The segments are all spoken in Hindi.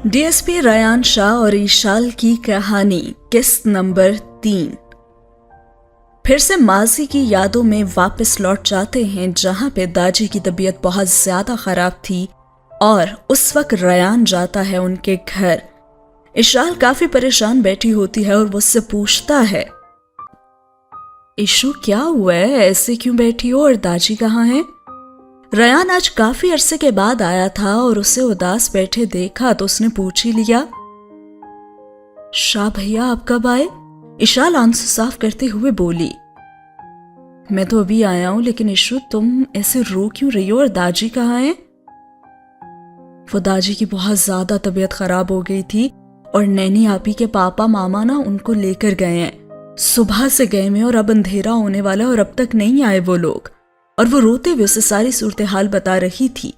डीएसपी रयान शाह और ईशाल की कहानी किस्त नंबर 3। फिर से माजी की यादों में वापस लौट जाते हैं जहां पे दाजी की तबीयत बहुत ज्यादा खराब थी और उस वक्त रयान जाता है उनके घर। ईशाल काफी परेशान बैठी होती है और वो उससे पूछता है, ईशू क्या हुआ है, ऐसे क्यों बैठी हो और दाजी कहाँ है? रयान आज काफी अरसे के बाद आया था और उसे उदास बैठे देखा तो उसने पूछ ही लिया, शाह भैया आप कब आए? ईशाल आंसू साफ करते हुए बोली, मैं तो अभी आया हूं, लेकिन ईशू तुम ऐसे रो क्यों रही हो और दाजी कहाँ है? वो दाजी की बहुत ज्यादा तबीयत खराब हो गई थी और नैनी आपी के पापा मामा ना उनको लेकर गए हैं। सुबह से गए में और अब अंधेरा होने वाला है और अब तक नहीं आए वो लोग। और वो रोते हुए उसे सारी सूरत हाल बता रही थी।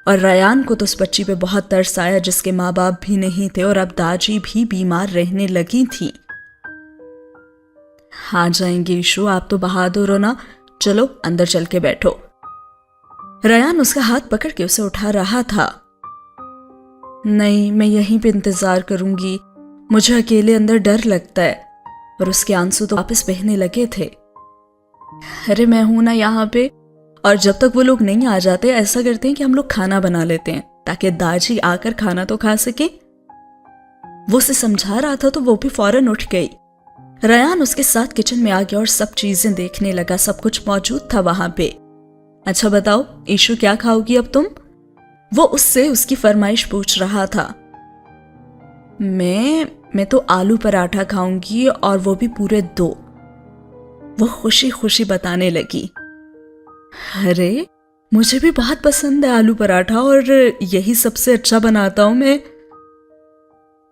और रयान को तो उस बच्ची पे बहुत तरस आया जिसके माँ बाप भी नहीं थे और अब दाजी भी बीमार रहने लगी थी। हाँ जाएंगे ईशू, आप तो बहादुर हो ना, चलो अंदर चल के बैठो। रयान उसका हाथ पकड़ के उसे उठा रहा था। नहीं, मैं यहीं पे इंतजार करूंगी, मुझे अकेले अंदर डर लगता है। और उसके आंसू तो वापस बहने लगे थे। अरे मैं हूं ना यहाँ पे, और जब तक वो लोग नहीं आ जाते ऐसा करते हैं कि हम लोग खाना बना लेते हैं ताकि दाजी आकर खाना तो खा सके। वो उसे समझा रहा था तो वो भी फौरन उठ गई। रयान उसके साथ किचन में आ गया और सब चीजें देखने लगा, सब कुछ मौजूद था वहां पे। अच्छा बताओ ईशू, क्या खाओगी अब तुम? वो उससे उसकी फरमाइश पूछ रहा था। मैं तो आलू पराठा खाऊंगी और वो भी पूरे 2। वो खुशी खुशी बताने लगी। अरे मुझे भी बहुत पसंद है आलू पराठा और यही सबसे अच्छा बनाता हूं मैं।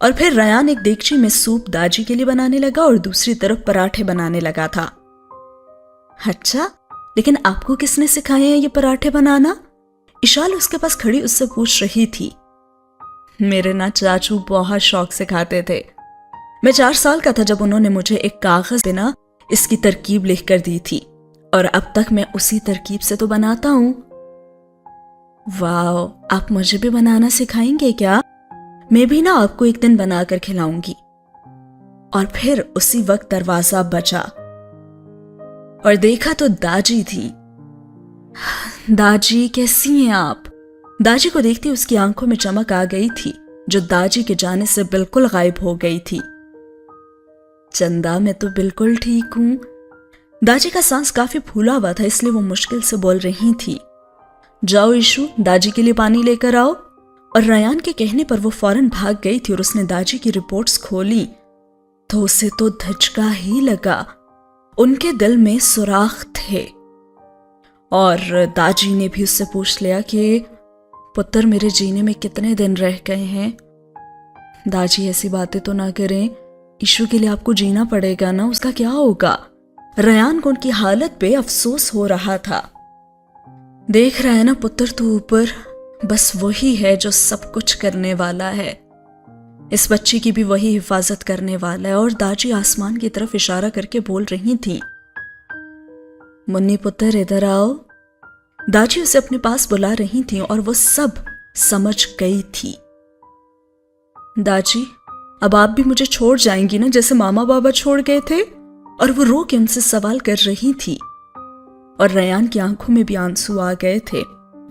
और फिर रयान एक देगची में सूप दाजी के लिए बनाने लगा और दूसरी तरफ पराठे बनाने लगा था। अच्छा, लेकिन आपको किसने सिखाए हैं ये पराठे बनाना? ईशाल उसके पास खड़ी उससे पूछ रही थी। मेरे ना चाचू बहुत शौक से खाते थे। मैं 4 साल का था जब उन्होंने मुझे एक कागज पे ना इसकी तरकीब लिख कर दी थी और अब तक मैं उसी तरकीब से तो बनाता हूं। वाह, आप मुझे भी बनाना सिखाएंगे क्या? मैं भी ना आपको एक दिन बनाकर खिलाऊंगी। और फिर उसी वक्त दरवाजा बजा और देखा तो दाजी थी। दाजी कैसी हैं आप? दाजी को देखती उसकी आंखों में चमक आ गई थी जो दाजी के जाने से बिल्कुल गायब हो गई थी। चंदा, मैं तो बिल्कुल ठीक हूं। दाजी का सांस काफी फूला हुआ था इसलिए वो मुश्किल से बोल रही थी। जाओ ईशू, दाजी के लिए पानी लेकर आओ। और रयान के कहने पर वो फौरन भाग गई थी और उसने दाजी की रिपोर्ट्स खोली तो उसे तो धचका ही लगा। उनके दिल में सुराख थे। और दाजी ने भी उससे पूछ लिया कि पुत्र मेरे जीने में कितने दिन रह गए हैं? दाजी ऐसी बातें तो ना करें, ईशू के लिए आपको जीना पड़ेगा ना, उसका क्या होगा? रयान को उनकी हालत पे अफसोस हो रहा था। देख रहा है ना पुत्र तू ऊपर, बस वही है जो सब कुछ करने वाला है। इस बच्ची की भी वही हिफाजत करने वाला है। और दाजी आसमान की तरफ इशारा करके बोल रही थी, मुन्नी पुत्र इधर आओ। दाजी उसे अपने पास बुला रही थी और वो सब समझ गई थी। दाजी, अब आप भी मुझे छोड़ जाएंगी ना जैसे मामा बाबा छोड़ गए थे? और वो रो के उनसे सवाल कर रही थी। और रयान की आंखों में भी आंसू आ गए थे।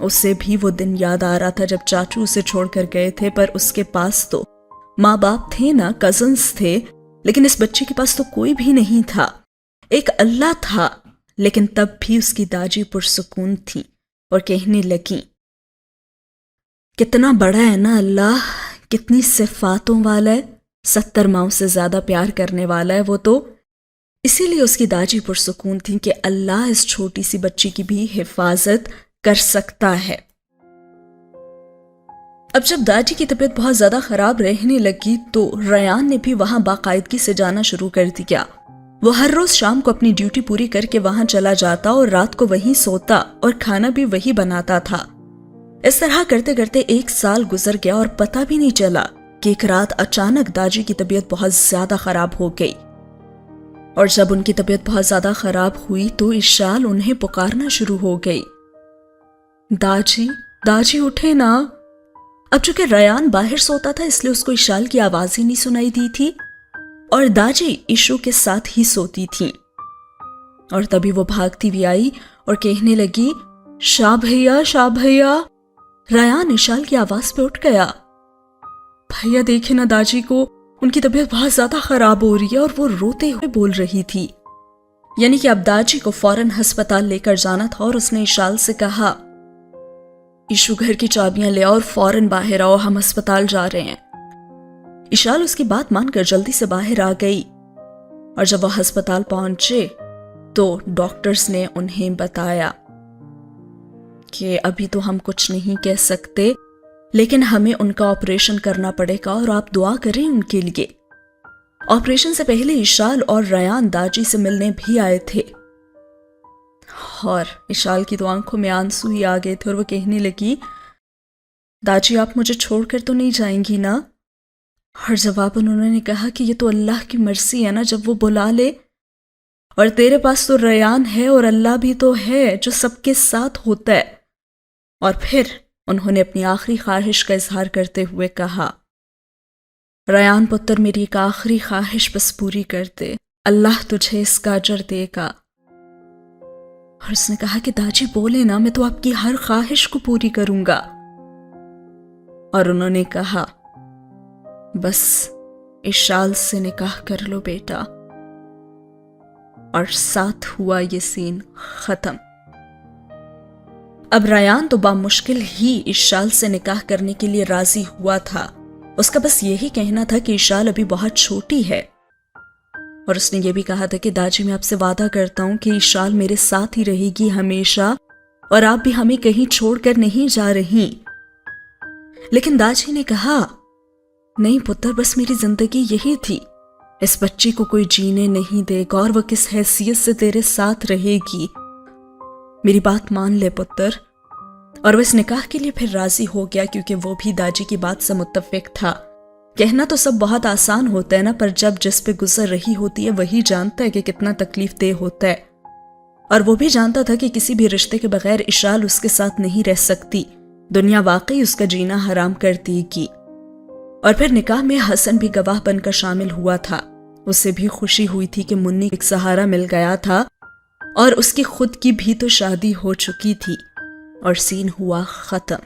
उसे भी वो दिन याद आ रहा था जब चाचू उसे छोड़कर गए थे, पर उसके पास तो माँ बाप थे ना, कजन्स थे, लेकिन इस बच्चे के पास तो कोई भी नहीं था। एक अल्लाह था, लेकिन तब भी उसकी दाजी पुरसुकून थी और कहने लगी, कितना बड़ा है ना अल्लाह, कितनी सिफातों वाला है, 70 माओं से ज्यादा प्यार करने वाला है वो तो। इसीलिए उसकी दाजी पुरसुकून थी कि अल्लाह इस छोटी सी बच्ची की भी हिफाजत कर सकता है। अब जब दादी की तबीयत बहुत ज्यादा खराब रहने लगी तो रयान ने भी वहां बाकायदगी से जाना शुरू कर दिया। वो हर रोज शाम को अपनी ड्यूटी पूरी करके वहां चला जाता और रात को वहीं सोता और खाना भी वही बनाता था। इस तरह करते करते 1 साल गुजर गया और पता भी नहीं चला कि एक रात अचानक दादी की तबीयत बहुत ज्यादा खराब हो गई। और जब उनकी तबीयत बहुत ज्यादा खराब हुई तो ईशाल उन्हें पुकारना शुरू हो गई, दाजी, दाजी उठे ना। अब चूंकि रयान बाहर सोता था इसलिए उसको इशाल की आवाज ही नहीं सुनाई दी थी और दाजी इशू के साथ ही सोती थी। और तभी वो भागती भी आई और कहने लगी, शाह भैया, शाह भैया। रयान इशाल की आवाज पे उठ गया। भैया देखे ना दाजी को, उनकी तबीयत बहुत ज्यादा खराब हो रही है और वो रोते हुए बोल रही थी। यानी कि अब दाजी को फौरन अस्पताल लेकर जाना था और उसने इशाल से कहा, इशू घर की चाबियां ले आओ और फौरन बाहर आओ, हम अस्पताल जा रहे हैं। इशाल उसकी बात मानकर जल्दी से बाहर आ गई और जब वह अस्पताल पहुंचे तो डॉक्टर्स ने उन्हें बताया कि अभी तो हम कुछ नहीं कह सकते, लेकिन हमें उनका ऑपरेशन करना पड़ेगा और आप दुआ करें उनके लिए। ऑपरेशन से पहले इशाल और रयान दाजी से मिलने भी आए थे और इशाल की तो आंखों में आंसू ही आ गए थे और वो कहने लगी, दाजी आप मुझे छोड़कर तो नहीं जाएंगी ना? और जवाबन उन्होंने कहा कि ये तो अल्लाह की मर्जी है ना, जब वो बुला ले, और तेरे पास तो रयान है और अल्लाह भी तो है जो सबके साथ होता है। और फिर उन्होंने अपनी आखिरी ख्वाहिश का इजहार करते हुए कहा, रयान पुत्र मेरी एक आखिरी ख्वाहिश बस पूरी कर दे, अल्लाह तुझे इसका अजर देगा। और उसने कहा कि दाजी बोले ना, मैं तो आपकी हर ख्वाहिश को पूरी करूंगा। और उन्होंने कहा, बस इशाल से निकाह कर लो बेटा। और साथ हुआ ये सीन खत्म। अब रयान तो बामुश्किल ही इशाल से निकाह करने के लिए राजी हुआ था। उसका बस यही कहना था कि इशाल अभी बहुत छोटी है और उसने ये भी कहा था कि दाजी मैं आपसे वादा करता हूं कि इशाल मेरे साथ ही रहेगी हमेशा और आप भी हमें कहीं छोड़कर नहीं जा रही। लेकिन दाजी ने कहा, नहीं पुत्र, बस मेरी जिंदगी यही थी, इस बच्ची को कोई जीने नहीं देगा और वह किस हैसियत से तेरे साथ रहेगी। मेरी बात मान ले पुत्र। और वह इस निकाह के लिए फिर राजी हो गया क्योंकि वो भी दाजी की बात से मुत्तफिक था। कहना तो सब बहुत आसान होता है ना, पर जब जिस पे गुजर रही होती है वही जानता है कि कितना तकलीफ देह होता है। और वो भी जानता था कि किसी भी रिश्ते के बगैर इशाल उसके साथ नहीं रह सकती, दुनिया वाकई उसका जीना हराम कर देगी। और फिर निकाह में हसन भी गवाह बनकर शामिल हुआ था। उसे भी खुशी हुई थी कि मुन्नी एक सहारा मिल गया था और उसकी खुद की भी तो शादी हो चुकी थी और सीन हुआ खत्म।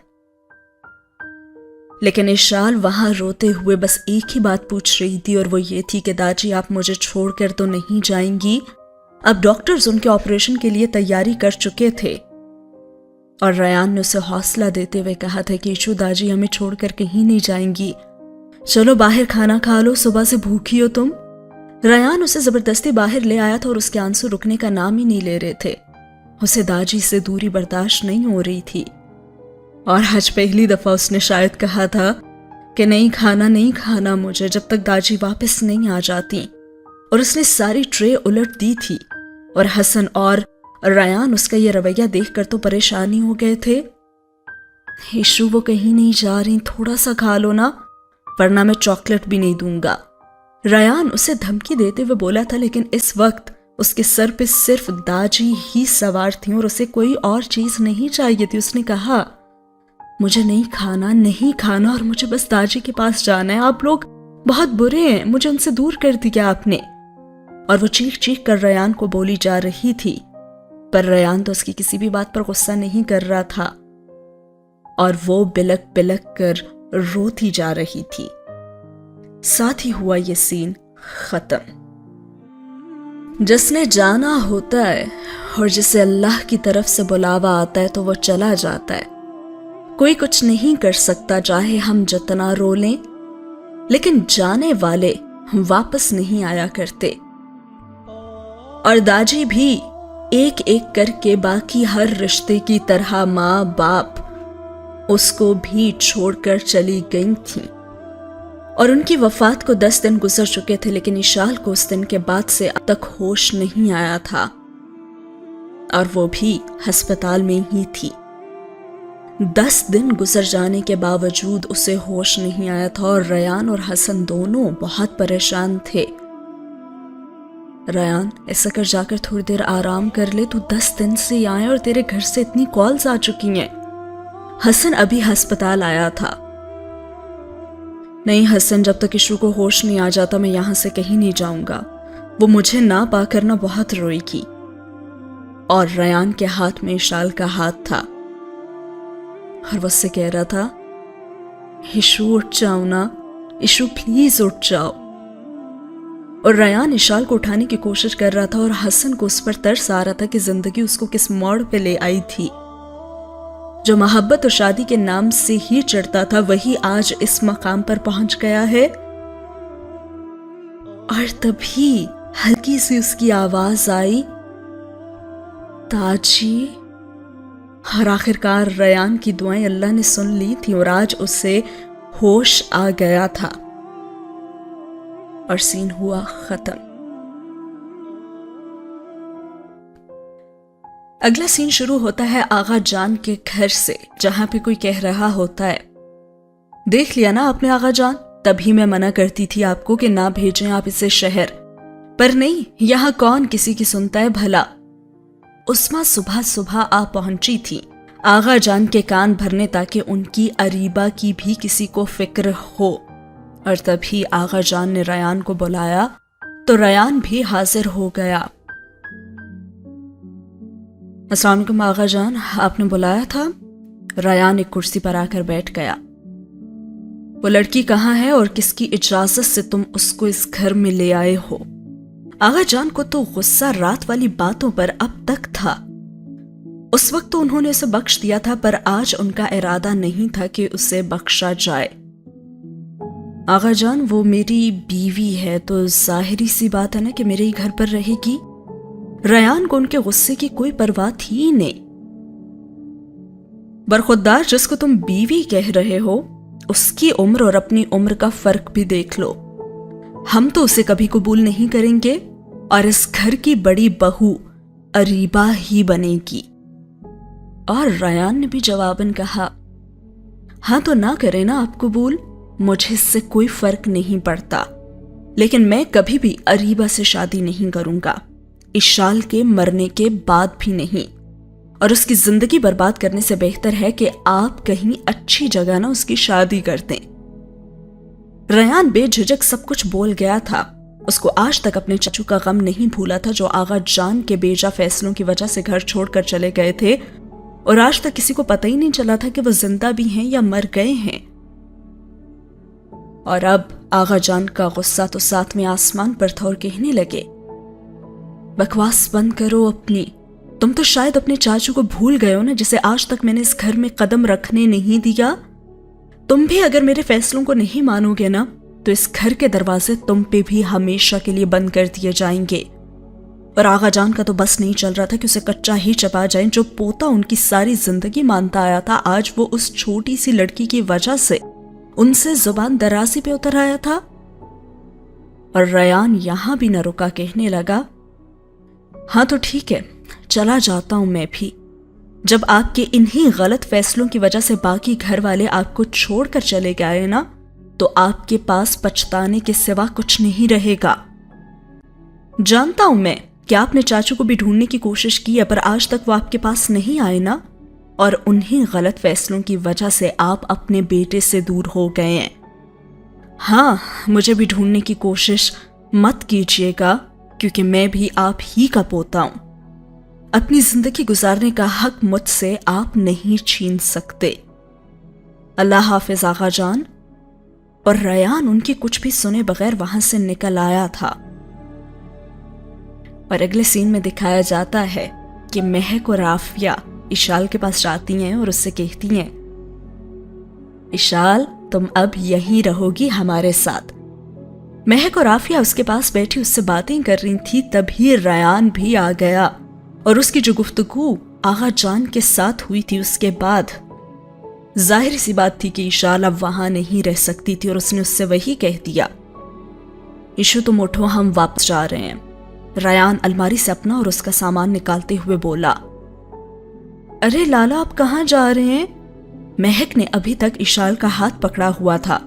लेकिन इशाल वहां रोते हुए बस एक ही बात पूछ रही थी और वो ये थी कि दाजी आप मुझे छोड़कर तो नहीं जाएंगी? अब डॉक्टर्स उनके ऑपरेशन के लिए तैयारी कर चुके थे और रयान ने उसे हौसला देते हुए कहा था कि इशू दाजी हमें छोड़कर कहीं नहीं जाएंगी, चलो बाहर खाना खा लो, सुबह से भूखी हो तुम। रयान उसे जबरदस्ती बाहर ले आया था और उसके आंसू रुकने का नाम ही नहीं ले रहे थे। उसे दाजी से दूरी बर्दाश्त नहीं हो रही थी और आज पहली दफा उसने शायद कहा था कि नहीं खाना मुझे जब तक दाजी वापस नहीं आ जाती। और उसने सारी ट्रे उलट दी थी और हसन और रयान उसका ये रवैया देखकर तो परेशानी हो गए थे। इशू वो कहीं नहीं जा रही, थोड़ा सा खा लो ना, वरना मैं चॉकलेट भी नहीं दूंगा। रयान उसे धमकी देते हुए बोला था, लेकिन इस वक्त उसके सर पे सिर्फ दाजी ही सवार थी और उसे कोई और चीज नहीं चाहिए थी। उसने कहा, मुझे नहीं खाना और मुझे बस दाजी के पास जाना है, आप लोग बहुत बुरे हैं, मुझे उनसे दूर कर दिया आपने। और वो चीख चीख कर रयान को बोली जा रही थी, पर रयान तो उसकी किसी भी बात पर गुस्सा नहीं कर रहा था और वो बिलक बिलक कर रोती जा रही थी। साथ ही हुआ ये सीन खत्म। जिसने जाना होता है और जिसे अल्लाह की तरफ से बुलावा आता है तो वो चला जाता है। कोई कुछ नहीं कर सकता चाहे हम जितना रो लें, लेकिन जाने वाले वापस नहीं आया करते। और दाजी भी एक एक करके बाकी हर रिश्ते की तरह माँ बाप उसको भी छोड़कर चली गई थी और उनकी वफात को 10 दिन गुजर चुके थे, लेकिन इशाल को उस दिन के बाद से अब तक होश नहीं आया था और वो भी अस्पताल में ही थी। 10 दिन गुजर जाने के बावजूद उसे होश नहीं आया था और रयान और हसन दोनों बहुत परेशान थे। रयान, ऐसा कर जाकर थोड़ी देर आराम कर ले, तू 10 दिन से आए और तेरे घर से इतनी कॉल्स आ चुकी हैं। हसन अभी अस्पताल आया था नहीं हसन, जब तक इशू को होश नहीं आ जाता मैं यहां से कहीं नहीं जाऊंगा। वो मुझे ना पाकर ना बहुत रोएगी। और रयान के हाथ में इशाल का हाथ था और वो उससे कह रहा था, इशू उठ जाओ ना, इशू प्लीज उठ जाओ। और रयान इशाल को उठाने की कोशिश कर रहा था और हसन को उस पर तरस आ रहा था कि जिंदगी उसको किस मोड़ पे ले आई थी। जो मोहब्बत और शादी के नाम से ही चढ़ता था वही आज इस मकाम पर पहुंच गया है। और तभी हल्की सी उसकी आवाज आई, ताजी। और आखिरकार रयान की दुआएं अल्लाह ने सुन ली थी और आज उसे होश आ गया था और सीन हुआ खत्म। अगला सीन शुरू होता है आगा जान के घर से, जहां पे कोई कह रहा होता है, देख लिया ना आपने आगा जान, तभी मैं मना करती थी आपको कि ना भेजें आप इसे शहर। पर नहीं, यहां कौन किसी की सुनता है भला। उस्मा सुबह सुबह आ पहुंची थी आगा जान के कान भरने ताकि उनकी अरीबा की भी किसी को फिक्र हो। और तभी आगा जान ने रयान को बुलाया तो रयान भी हाजिर हो गया। अस्सलाम वालेकुम आगा जान, आपने बुलाया था? रयान एक कुर्सी पर आकर बैठ गया। वो लड़की कहाँ है और किसकी इजाजत से तुम उसको इस घर में ले आए हो? आगा जान को तो गुस्सा रात वाली बातों पर अब तक था। उस वक्त तो उन्होंने उसे बख्श दिया था, पर आज उनका इरादा नहीं था कि उसे बख्शा जाए। आगा जान, वो मेरी बीवी है तो जाहिरी सी बात है ना कि मेरे ही घर पर रहेगी। रयान को उनके गुस्से की कोई परवाह थी ही नहीं। बरखुरदार जिसको तुम बीवी कह रहे हो, उसकी उम्र और अपनी उम्र का फर्क भी देख लो। हम तो उसे कभी कबूल नहीं करेंगे और इस घर की बड़ी बहू अरीबा ही बनेगी। और रयान ने भी जवाबन कहा, हाँ तो ना करे ना आप कबूल, मुझे इससे कोई फर्क नहीं पड़ता, लेकिन मैं कभी भी अरीबा से शादी नहीं करूंगा, इशाल के मरने के बाद भी नहीं। और उसकी जिंदगी बर्बाद करने से बेहतर है कि आप कहीं अच्छी जगह ना उसकी शादी कर दें। रयान बेझिझक सब कुछ बोल गया था। उसको आज तक अपने चाचू का गम नहीं भूला था जो आगा जान के बेजा फैसलों की वजह से घर छोड़कर चले गए थे और आज तक किसी को पता ही नहीं चला था कि वो जिंदा भी हैं या मर गए हैं। और अब आगा जान का गुस्सा तो साथ में आसमान पर था और कहने लगे, बकवास बंद करो अपनी। तुम तो शायद अपने चाचू को भूल गए हो ना, जिसे आज तक मैंने इस घर में कदम रखने नहीं दिया। तुम भी अगर मेरे फैसलों को नहीं मानोगे ना तो इस घर के दरवाजे तुम पे भी हमेशा के लिए बंद कर दिए जाएंगे। और आगा जान का तो बस नहीं चल रहा था कि उसे कच्चा ही चबा जाए। जो पोता उनकी सारी जिंदगी मानता आया था, आज वो उस छोटी सी लड़की की वजह से उनसे जुबान दराजी पे उतर आया था। और रयान यहां भी न रुका, कहने लगा, हाँ तो ठीक है, चला जाता हूं मैं भी। जब आपके इन्हीं गलत फैसलों की वजह से बाकी घर वाले आपको छोड़कर चले गए ना, तो आपके पास पछताने के सिवा कुछ नहीं रहेगा। जानता हूं मैं कि आपने चाचू को भी ढूंढने की कोशिश की है, पर आज तक वो आपके पास नहीं आए ना, और उन्हीं गलत फैसलों की वजह से आप अपने बेटे से दूर हो गए हैं। हाँ, मुझे भी ढूंढने की कोशिश मत कीजिएगा, क्योंकि मैं भी आप ही का पोता हूं। अपनी जिंदगी गुजारने का हक मुझसे आप नहीं छीन सकते। अल्लाह हाफिज आगा जान। और रयान उनकी कुछ भी सुने बगैर वहां से निकल आया था। और अगले सीन में दिखाया जाता है कि महक और आफिया इशाल के पास जाती हैं और उससे कहती हैं, इशाल तुम अब यहीं रहोगी हमारे साथ। महक और आफिया उसके पास बैठी उससे बातें कर रही थी, तभी रयान भी आ गया और उसकी जो गुफ्तगू आगा जान के साथ हुई थी उसके बाद जाहिर सी बात थी कि इशाल अब वहां नहीं रह सकती थी और उसने उससे वही कह दिया, इशू तुम उठो, हम वापस जा रहे हैं। रयान अलमारी से अपना और उसका सामान निकालते हुए बोला, अरे लाला आप कहां जा रहे हैं? महक ने अभी तक इशाल का हाथ पकड़ा हुआ था।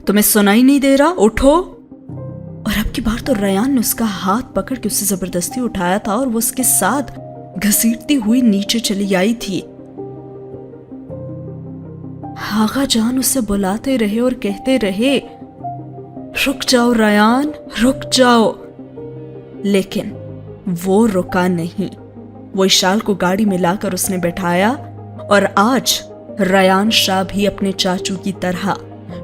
तुम्हें सुनाई नहीं दे रहा? उठो। और अब की बार तो रयान ने उसका हाथ पकड़ के उसे जबरदस्ती उठाया था और वो उसके साथ घसीटती हुई नीचे चली आई थी। आगा जान उसे बुलाते रहे और कहते रहे, रुक जाओ रयान, रुक जाओ। लेकिन वो रुका नहीं। वो इशाल को गाड़ी में लाकर उसने बैठाया और आज रयान शाह भी अपने चाचू की तरह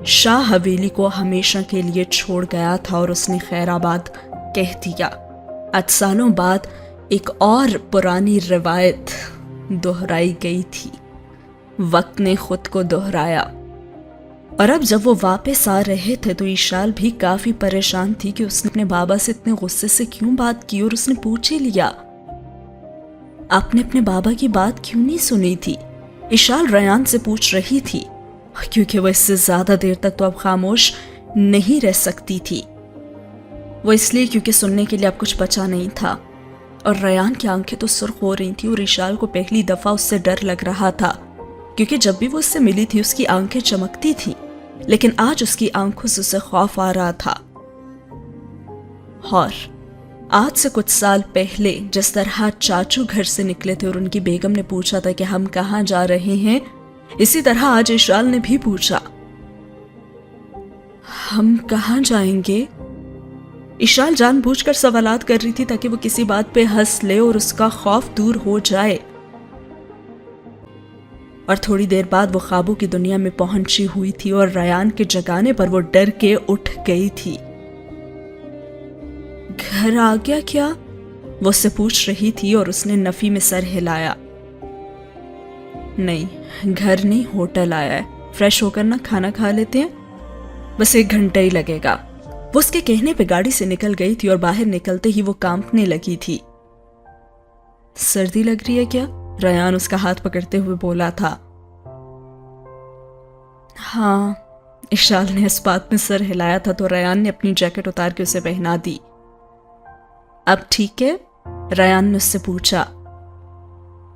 शाह हवेली को हमेशा के लिए छोड़ गया था और उसने खैराबाद कह दिया। आज सालों बाद एक और पुरानी रिवायत दोहराई गई थी। वक्त ने खुद को दोहराया और अब जब वो वापस आ रहे थे तो इशाल भी काफी परेशान थी कि उसने अपने बाबा से इतने गुस्से से क्यों बात की। और उसने पूछ ही लिया, आपने अपने बाबा की बात क्यों नहीं सुनी थी? इशाल रयान से पूछ रही थी क्योंकि वो इससे ज्यादा देर तक तो अब खामोश नहीं रह सकती थी। वो इसलिए क्योंकि सुनने के लिए अब कुछ बचा नहीं था और रयान की आंखें तो सुर्ख हो रही थी और इशाल को पहली दफा उससे डर लग रहा था क्योंकि जब भी वो उससे मिली थी उसकी आंखें चमकती थी, लेकिन आज उसकी आंखों से उसे खौफ आ रहा था। और आज से कुछ साल पहले जिस तरह चाचू घर से निकले थे और उनकी बेगम ने पूछा था कि हम कहाँ जा रहे हैं, इसी तरह आज इशाल ने भी पूछा, हम कहाँ जाएंगे? इशाल जानबूझकर सवालात कर रही थी ताकि वो किसी बात पे हंस ले और उसका खौफ दूर हो जाए। और थोड़ी देर बाद वो ख्वाबों की दुनिया में पहुंची हुई थी और रयान के जगाने पर वो डर के उठ गई थी। घर आ गया क्या? वो उससे पूछ रही थी और उसने नफी में सर हिलाया। नहीं, घर नहीं, होटल आया है। फ्रेश होकर ना खाना खा लेते हैं, बस 1 घंटा ही लगेगा। वो उसके कहने पे गाड़ी से निकल गई थी और बाहर निकलते ही वो कांपने लगी थी। सर्दी लग रही है क्या? रयान उसका हाथ पकड़ते हुए बोला था। हाँ, इशाल ने इस बात में सर हिलाया था तो रयान ने अपनी जैकेट उतार के उसे पहना दी। अब ठीक है? रयान ने उससे पूछा।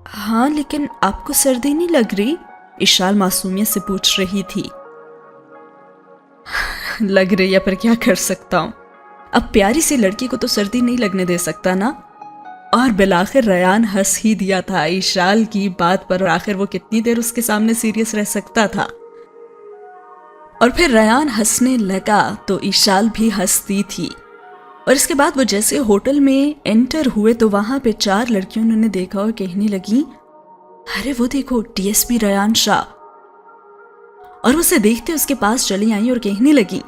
हाँ, लेकिन आपको सर्दी नहीं लग रही? इशाल मासूमियत से पूछ रही थी। लग रही है, पर क्या कर सकता हूं? अब प्यारी सी लड़की को तो सर्दी नहीं लगने दे सकता ना। और बिलाखिर रयान हंस ही दिया था इशाल की बात पर, और आखिर वो कितनी देर उसके सामने सीरियस रह सकता था। और फिर रयान हंसने लगा तो इशाल भी हंसती थी। और इसके बाद वो जैसे होटल में एंटर हुए तो वहां पे 4 लड़कियों ने देखा और कहने लगी, अरे वो देखो, डीएसपी रयान शाह। और उसे देखते उसके पास चली आई और कहने लगी,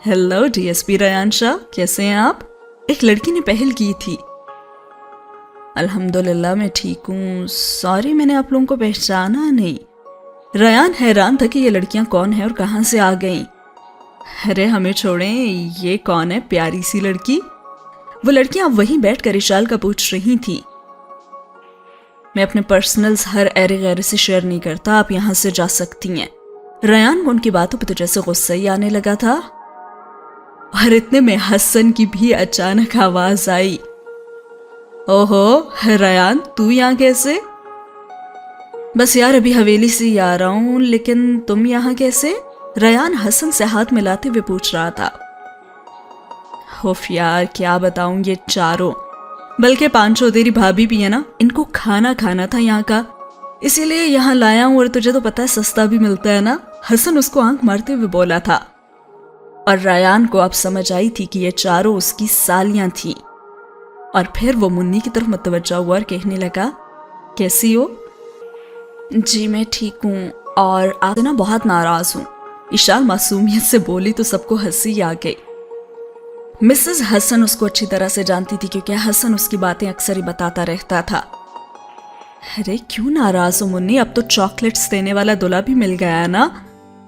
हेलो डीएसपी रयान शाह, कैसे हैं आप? एक लड़की ने पहल की थी। अल्हम्दुलिल्लाह मैं ठीक हूँ, सॉरी मैंने आप लोगों को पहचाना नहीं। रयान हैरान था कि ये लड़कियां कौन है और कहां से आ गईं। अरे हमें छोड़ें, ये कौन है प्यारी सी लड़की? वो लड़कियां अब वहीं बैठकर इशाल का पूछ रही थी। मैं अपने पर्सनल्स हर ऐरे गैरे से शेयर नहीं करता, आप यहां से जा सकती हैं। रयान को उनकी बातों पर तो जैसे गुस्सा ही आने लगा था। और इतने में हसन की भी अचानक आवाज आई, ओहो रयान, तू यहां कैसे? बस यार अभी हवेली से ही आ रहा हूं, लेकिन तुम यहां कैसे? रयान हसन से हाथ मिलाते हुए पूछ रहा था। उफ यार, क्या बताऊं, ये चारों, बल्कि 5 तेरी भाभी भी है ना, इनको खाना खाना था यहाँ का, इसीलिए यहाँ लाया हूं। और तुझे तो पता है सस्ता भी मिलता है ना, हसन उसको आंख मारते हुए बोला था। और रयान को अब समझ आई थी कि ये चारों उसकी सालियां थी। और फिर वो मुन्नी की तरफ मुतवज्जा हुआ और कहने लगा, कैसी हो? जी मैं ठीक हूँ, और आज ना बहुत नाराज हूँ। इशाल मासूमियत से बोली तो सबको हंसी आ गई। मिसेस हसन उसको अच्छी तरह से जानती थी क्योंकि हसन उसकी बातें अक्सर ही बताता रहता था। अरे क्यों नाराज हो मुन्नी, अब तो चॉकलेट्स देने वाला दूल्हा भी मिल गया है ना।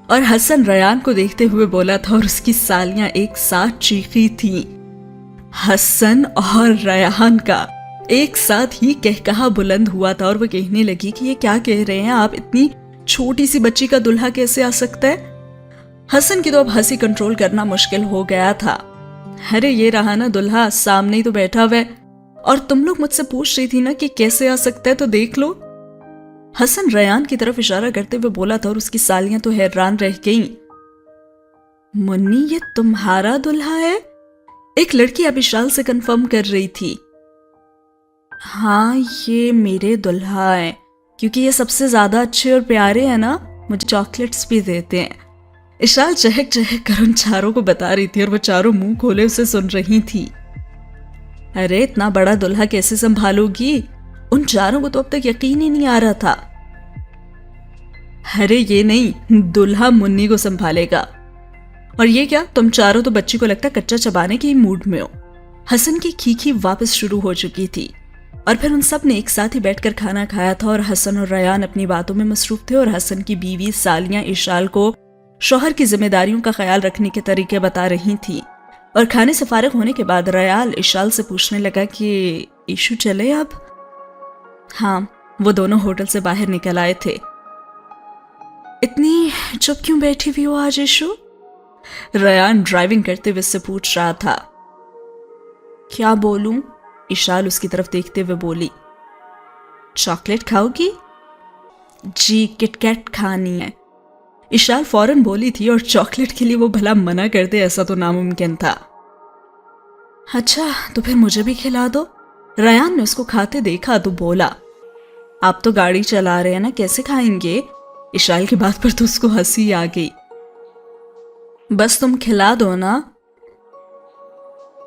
और हसन रयान को देखते हुए बोला था और उसकी सालियां एक साथ चीखी थी। हसन और रयान का एक साथ ही कहकहा बुलंद हुआ था और वो कहने लगी कि ये क्या कह रहे हैं आप, इतनी छोटी सी बच्ची का दुल्हा कैसे आ सकता है? हसन की तो अब हंसी कंट्रोल करना मुश्किल हो गया था। अरे ये रहा ना दुल्हा, सामने ही तो बैठा हुआ है, और तुम लोग मुझसे पूछ रही थी ना कि कैसे आ सकता है, तो देख लो। हसन रयान की तरफ इशारा करते हुए बोला था और उसकी सालियां तो हैरान रह गईं। मुन्नी, ये तुम्हारा दुल्हा है? एक लड़की अब इशाल से कंफर्म कर रही थी। हाँ, ये मेरे दुल्हा है, क्योंकि ये सबसे ज्यादा अच्छे और प्यारे हैं ना, मुझे चॉकलेट्स भी देते हैं। इशाल चहक चहक कर उन चारों को बता रही थी और वो चारों मुंह खोले उसे सुन रही थी। अरे इतना बड़ा दुल्हा कैसे संभालोगी? उन चारों को तो अब तक यकीन ही नहीं आ रहा था। अरे ये नहीं, दुल्हा मुन्नी को संभालेगा। और ये क्या, तुम चारों तो बच्ची को लगता कच्चा चबाने के ही मूड में हो। हसन की खीखी वापस शुरू हो चुकी थी और फिर उन सब ने एक साथ ही बैठकर खाना खाया था और हसन और रयान अपनी बातों में मसरूफ थे और हसन की बीवी सालियां इशाल को शौहर की जिम्मेदारियों का ख्याल रखने के तरीके बता रही थी। और खाने से फारिग होने के बाद रयाल इशाल से पूछने लगा कि ईशू चले अब? हाँ, वो दोनों होटल से बाहर निकल आए थे। इतनी चुप क्यों बैठी हुई हो आज ईशू? रयान ड्राइविंग करते हुए उससे पूछ रहा था। क्या बोलूं? इशाल उसकी तरफ देखते हुए बोली। चॉकलेट खाओगी? जी, किटकैट खानी है। इशाल फौरन बोली थी और चॉकलेट के लिए वो भला मना कर दे ऐसा तो नामुमकिन था। अच्छा तो फिर मुझे भी खिला दो। रयान ने उसको खाते देखा तो बोला। आप तो गाड़ी चला रहे हैं ना, कैसे खाएंगे? इशाल की बात पर तो उसको हंसी आ गई। बस तुम खिला दो ना।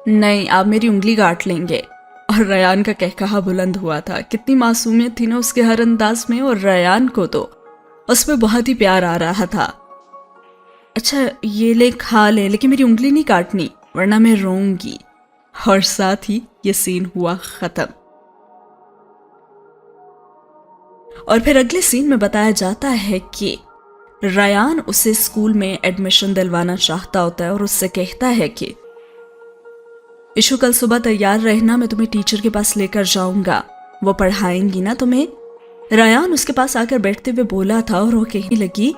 नहीं, आप मेरी उंगली काट लेंगे। और रयान का कहकहा बुलंद हुआ था। कितनी मासूमियत थी ना उसके हर अंदाज में, और रयान को तो उसमें बहुत ही प्यार आ रहा था। अच्छा ये ले, खा ले, लेकिन मेरी उंगली नहीं काटनी वरना मैं रोऊंगी। और साथ ही ये सीन हुआ खत्म। और फिर अगले सीन में बताया जाता है कि रयान उसे स्कूल में एडमिशन दिलवाना चाहता होता है और उससे कहता है कि इशू कल सुबह तैयार रहना, मैं तुम्हें टीचर के पास लेकर जाऊंगा, वो पढ़ाएंगी ना तुम्हें। रयान उसके पास आकर बैठते हुए बोला था और वो कहने लगी,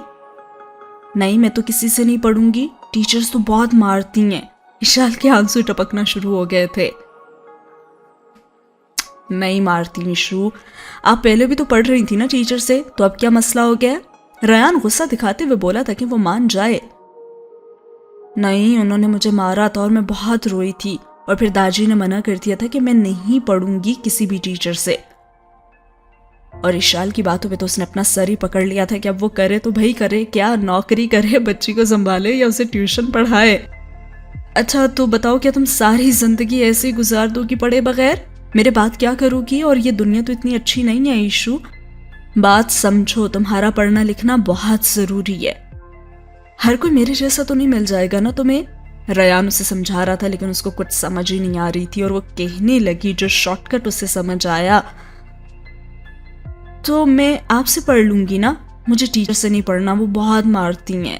नहीं मैं तो किसी से नहीं पढ़ूंगी, टीचर्स तो बहुत मारती हैं। इशाल के आंसू टपकना शुरू हो गए थे। नहीं मारती इशू, आप पहले भी तो पढ़ रही थी ना टीचर से, तो अब क्या मसला हो गया? रयान गुस्सा दिखाते हुए बोला था कि वो मान जाए। नहीं, उन्होंने मुझे मारा था और मैं बहुत रोई थी और फिर दाजी ने मना कर दिया था कि मैं नहीं पढ़ूंगी किसी भी टीचर से। और इशाल की बातों पे तो उसने अपना सर ही पकड़ लिया था कि अब वो करे तो भाई करे क्या, नौकरी करे, बच्ची को संभाले या उसे ट्यूशन पढ़ाए। अच्छा तो बताओ, क्या तुम सारी जिंदगी ऐसे ही गुजार दोगी पढ़े बगैर? मेरे बात क्या करोगी? और ये दुनिया तो इतनी अच्छी नहीं है ईशू, बात समझो, तुम्हारा पढ़ना लिखना बहुत जरूरी है। हर कोई मेरे जैसा तो नहीं मिल जाएगा ना तुम्हें। रयान उसे समझा रहा था लेकिन उसको कुछ समझ ही नहीं आ रही थी और वो कहने लगी जो शॉर्टकट उसे समझ आया, तो मैं आपसे पढ़ लूंगी ना, मुझे टीचर से नहीं पढ़ना, वो बहुत मारती हैं।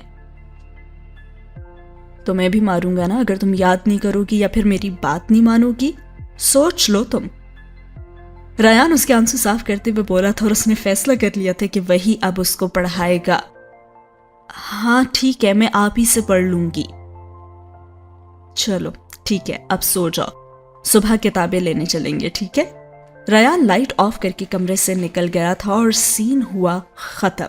तो मैं भी मारूंगा ना अगर तुम याद नहीं करोगी या फिर मेरी बात नहीं मानोगी, सोच लो तुम। रयान उसके आंसू साफ करते हुए बोला था और उसने फैसला कर लिया था कि वही अब उसको पढ़ाएगा। हाँ ठीक है, मैं आप ही से पढ़ लूंगी। चलो ठीक है, अब सो जाओ, सुबह किताबें लेने चलेंगे, ठीक है? रयान लाइट ऑफ करके कमरे से निकल गया था और सीन हुआ खत्म।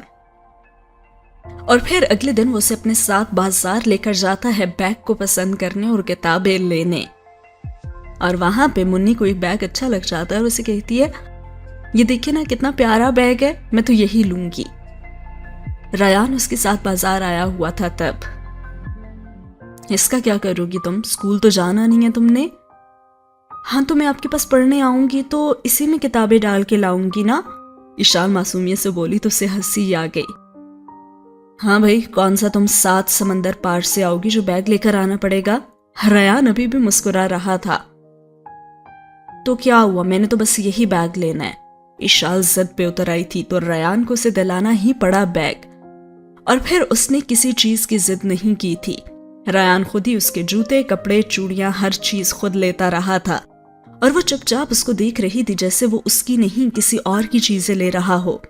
और फिर अगले दिन वो उसे अपने साथ बाजार लेकर जाता है बैग को पसंद करने और किताबें लेने। और वहां पे मुन्नी को एक बैग अच्छा लग जाता है और उसे कहती है, ये देखिए ना कितना प्यारा बैग है, मैं तो यही लूंगी। रयान उसके साथ बाजार आया हुआ था तब। इसका क्या करोगी तुम, स्कूल तो जाना नहीं है तुमने? हाँ तो मैं आपके पास पढ़ने आऊंगी तो इसी में किताबें डाल के लाऊंगी ना, इशाल मासूमियत से बोली तो उसे हंसी आ गई। हाँ भाई, कौन सा तुम 7 समंदर पार से आओगी जो बैग लेकर आना पड़ेगा? रयान अभी भी मुस्कुरा रहा था। तो क्या हुआ, मैंने तो बस यही बैग लेना है। इशाल जिद पे उतर आई थी तो रयान को उसे दिलाना ही पड़ा बैग। और फिर उसने किसी चीज की जिद नहीं की थी। रयान खुद ही उसके जूते, कपड़े, चूड़ियां, हर चीज खुद लेता रहा था और वो चुपचाप उसको देख रही थी जैसे वो उसकी नहीं किसी और की चीजें ले रहा हो।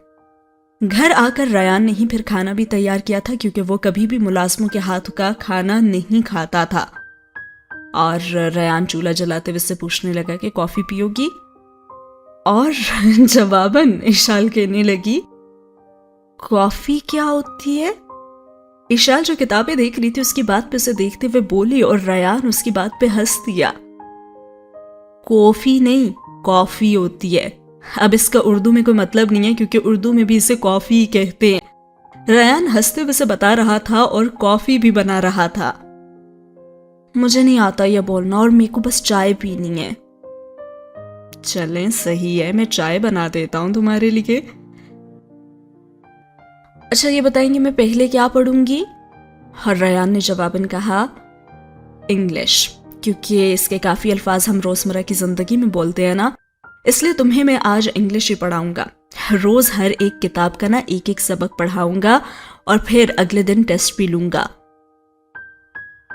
घर आकर रयान ने ही फिर खाना भी तैयार किया था क्योंकि वो कभी भी मुलाजमों के हाथ का खाना नहीं खाता था। और रयान चूल्हा जलाते हुए से पूछने लगा कि कॉफी पियोगी? और जवाबन इशाल कहने लगी, कॉफी क्या होती है? इशाल जो किताबें देख रही थी उसकी बात पे उसे देखते हुए बोली और रयान उसकी बात पे हंस दिया। कॉफी नहीं, कॉफी होती है। अब इसका उर्दू में कोई मतलब नहीं है क्योंकि उर्दू में भी इसे कॉफी ही कहते हैं। रयान हंसते हुए उसे बता रहा था और कॉफी भी बना रहा था। मुझे नहीं आता यह बोलना और मेरे को बस चाय पीनी है। चलें, सही है, मैं चाय बना देता हूं तुम्हारे लिए। अच्छा ये बताएंगे मैं पहले क्या पढ़ूंगी? और रयान ने जवाबन कहा, इंग्लिश, क्योंकि इसके काफी अल्फाज हम रोजमर्रा की जिंदगी में बोलते हैं ना, इसलिए तुम्हें मैं आज इंग्लिश ही पढ़ाऊंगा। रोज हर एक किताब का ना एक एक सबक पढ़ाऊंगा और फिर अगले दिन टेस्ट भी लूंगा।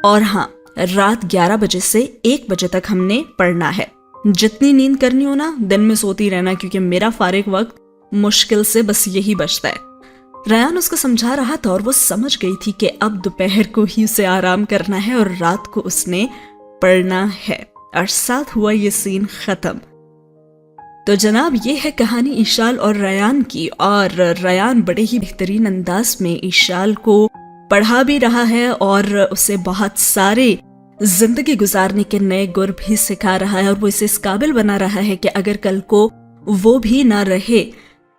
और हाँ, रात 11 बजे से 1 बजे तक हमने पढ़ना है। जितनी नींद करनी हो ना दिन में सोती रहना, क्योंकि मेरा फारिग वक्त मुश्किल से बस यही बचता है। रयान उसको समझा रहा था और वो समझ गई थी कि अब दोपहर को ही उसे आराम करना है और रात को उसने पढ़ना है। और साथ हुआ ये सीन खत्म। तो जनाब ये है कहानी ईशाल और रयान की, और रयान बड़े ही बेहतरीन अंदाज में ईशाल को पढ़ा भी रहा है और उसे बहुत सारे जिंदगी गुजारने के नए गुर भी सिखा रहा है, और वो इसे इस काबिल बना रहा है कि अगर कल को वो भी ना रहे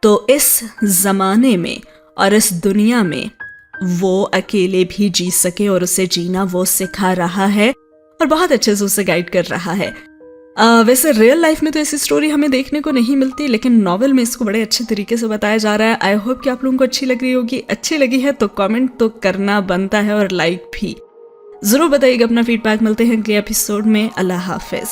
तो इस जमाने में और इस दुनिया में वो अकेले भी जी सके, और उसे जीना वो सिखा रहा है और बहुत अच्छे से उसे गाइड कर रहा है। वैसे रियल लाइफ में तो ऐसी स्टोरी हमें देखने को नहीं मिलती, लेकिन नॉवेल में इसको बड़े अच्छे तरीके से बताया जा रहा है। आई होप कि आप लोगों को अच्छी लग रही होगी। अच्छी लगी है तो कमेंट तो करना बनता है और लाइक भी जरूर बताइएगा अपना फीडबैक। मिलते हैं अगले एपिसोड में। अल्लाह हाफिज।